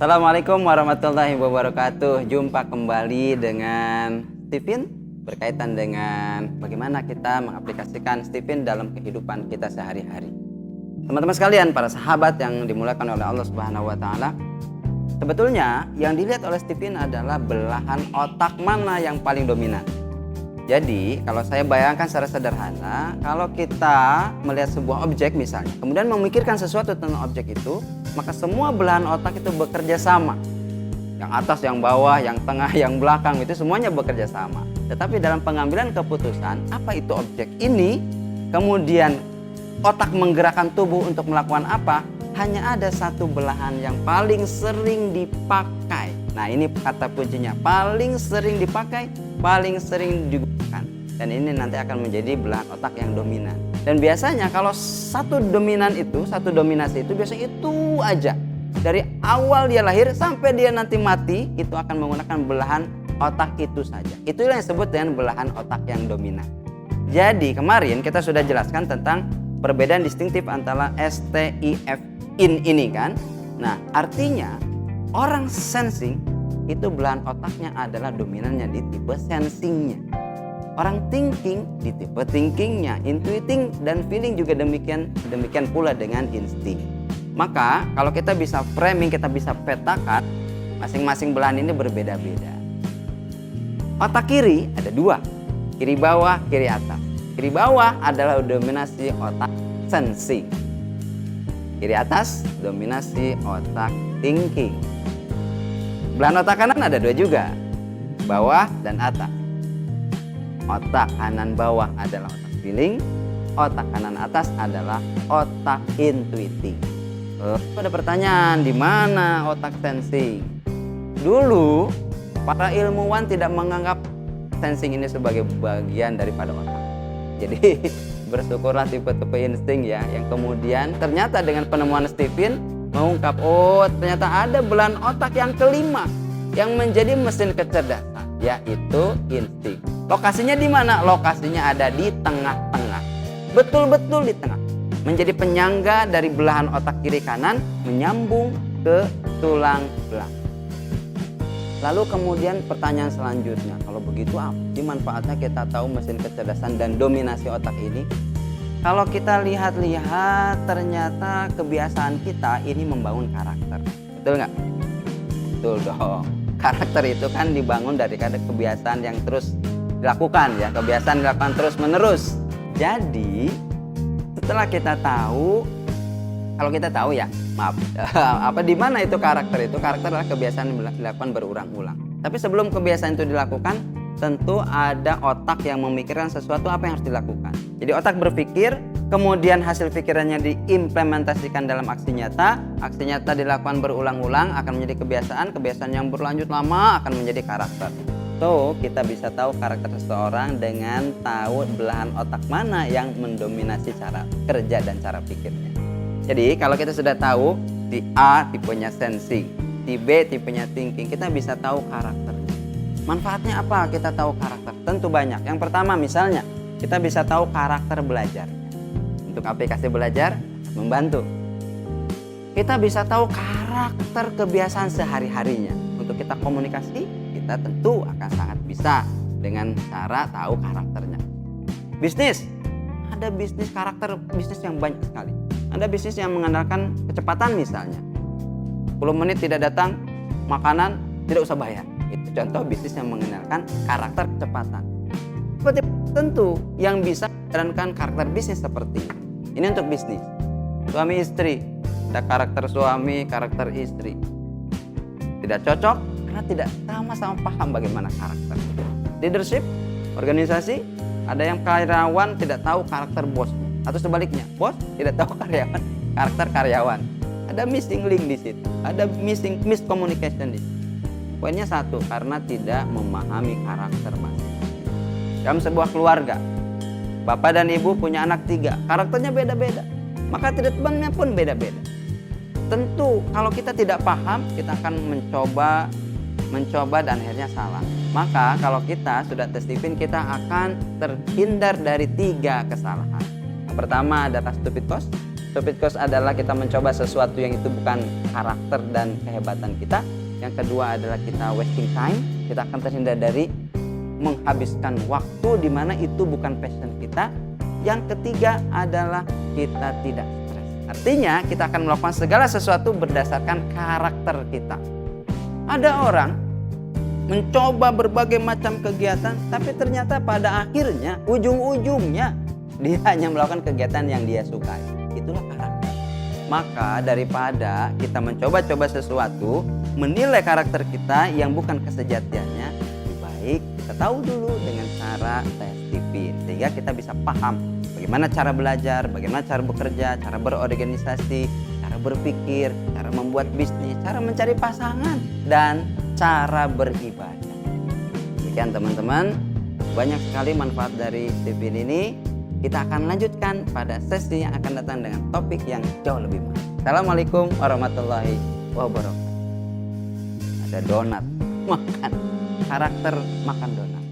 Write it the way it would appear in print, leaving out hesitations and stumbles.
Assalamualaikum warahmatullahi wabarakatuh. Jumpa kembali dengan Stephen berkaitan dengan bagaimana kita mengaplikasikan Stephen dalam kehidupan kita sehari-hari. Teman-teman sekalian, para sahabat yang dimuliakan oleh Allah Subhanahu wa taala, sebetulnya yang dilihat oleh Stephen adalah belahan otak mana yang paling dominan. Jadi kalau saya bayangkan secara sederhana, kalau kita melihat sebuah objek misalnya, kemudian memikirkan sesuatu tentang objek itu, maka semua belahan otak itu bekerja sama. Yang atas, yang bawah, yang tengah, yang belakang, itu semuanya bekerja sama. Tetapi dalam pengambilan keputusan, apa itu objek ini, kemudian otak menggerakkan tubuh untuk melakukan apa, hanya ada satu belahan yang paling sering dipakai. Nah, ini kata kuncinya, paling sering dipakai, paling sering digunakan. Dan ini nanti akan menjadi belahan otak yang dominan. Dan biasanya kalau satu dominasi itu biasanya itu aja. Dari awal dia lahir sampai dia nanti mati, itu akan menggunakan belahan otak itu saja. Itulah yang disebut dengan belahan otak yang dominan. Jadi kemarin kita sudah jelaskan tentang perbedaan distintif antara STIF in ini kan. Nah, artinya orang sensing itu belahan otaknya adalah dominannya di tipe sensingnya. Orang thinking di tipe thinkingnya, intuiting dan feeling juga demikian pula dengan insting. Maka kalau kita bisa framing, kita bisa petakan, masing-masing belahan ini berbeda-beda. Otak kiri ada dua, kiri bawah, kiri atas. Kiri bawah adalah dominasi otak sensing. Kiri atas dominasi otak thinking. Belahan otak kanan ada dua juga, bawah dan atas. Otak kanan bawah adalah otak feeling, otak kanan atas adalah otak intuiting. Ada pertanyaan, di mana otak sensing? Dulu para ilmuwan tidak menganggap sensing ini sebagai bagian daripada otak. Jadi bersyukurlah tipe-tipe insting ya, yang kemudian ternyata dengan penemuan Stephen mengungkap, oh ternyata ada belahan otak yang kelima yang menjadi mesin kecerdasan, yaitu insting. Lokasinya di mana? Lokasinya ada di tengah-tengah. Betul-betul di tengah. Menjadi penyangga dari belahan otak kiri kanan menyambung ke tulang belakang. Lalu kemudian pertanyaan selanjutnya, kalau begitu apa sih manfaatnya kita tahu mesin kecerdasan dan dominasi otak ini? Kalau kita lihat-lihat, ternyata kebiasaan kita ini membangun karakter. Betul nggak? Betul dong. Karakter itu kan dibangun dari kebiasaan yang terus dilakukan ya, kebiasaan dilakukan terus-menerus. Jadi setelah kita tahu, kalau kita tahu ya, di mana itu karakter itu? Karakter adalah kebiasaan yang dilakukan berulang-ulang. Tapi sebelum kebiasaan itu dilakukan, tentu ada otak yang memikirkan sesuatu apa yang harus dilakukan. Jadi otak berpikir, kemudian hasil pikirannya diimplementasikan dalam aksi nyata dilakukan berulang-ulang akan menjadi kebiasaan yang berlanjut lama akan menjadi karakter. So, kita bisa tahu karakter seseorang dengan tahu belahan otak mana yang mendominasi cara kerja dan cara pikirnya. Jadi kalau kita sudah tahu di A tipenya sensing, di B tipenya thinking, kita bisa tahu karakternya. Manfaatnya apa kita tahu karakter? Tentu banyak. Yang pertama misalnya, kita bisa tahu karakter belajar. Untuk aplikasi belajar membantu. Kita bisa tahu karakter kebiasaan sehari-harinya. Untuk kita komunikasi, kita tentu akan sangat bisa dengan cara tahu karakternya. Bisnis, ada bisnis karakter bisnis yang banyak sekali. Ada bisnis yang mengandalkan kecepatan misalnya. 10 menit tidak datang, makanan tidak usah bayar. Itu contoh bisnis yang mengandalkan karakter kecepatan. Seperti tentu yang bisa menjalankan karakter bisnis seperti ini. Ini untuk bisnis. Suami istri, ada karakter suami, karakter istri. Tidak cocok karena tidak sama-sama paham bagaimana karakter. Leadership, organisasi, ada yang karyawan tidak tahu karakter bos, atau sebaliknya, bos tidak tahu karakter karyawan. Ada missing link di situ, ada miscommunication di situ. Poinnya satu, karena tidak memahami karakter masing-masing. Dalam sebuah keluarga, bapak dan ibu punya anak 3, karakternya beda-beda, maka treatmentnya pun beda-beda. Tentu kalau kita tidak paham, kita akan mencoba dan akhirnya salah. Maka kalau kita sudah tes Stephen, kita akan terhindar dari 3 kesalahan. Yang pertama adalah stupid cost, Stupid cost adalah kita mencoba sesuatu yang itu bukan karakter dan kehebatan kita. Yang kedua adalah kita wasting time. Kita akan terhindar dari menghabiskan waktu di mana itu bukan passion kita. Yang ketiga adalah kita tidak stres. Artinya kita akan melakukan segala sesuatu berdasarkan karakter kita. Ada orang mencoba berbagai macam kegiatan, tapi ternyata pada akhirnya, ujung-ujungnya dia hanya melakukan kegiatan yang dia sukai. Itulah karakter. Maka daripada kita mencoba-coba sesuatu, menilai karakter kita yang bukan kesejatiannya, lebih baik kita tahu dulu dengan cara tes Stephen, sehingga kita bisa paham bagaimana cara belajar, bagaimana cara bekerja, cara berorganisasi, cara berpikir, cara membuat bisnis, cara mencari pasangan, dan cara beribadah. Demikian teman-teman, banyak sekali manfaat dari Stephen ini. Kita akan lanjutkan pada sesi yang akan datang dengan topik yang jauh lebih menarik. Assalamualaikum warahmatullahi wabarakatuh. Ada donat, makan karakter, makan donat.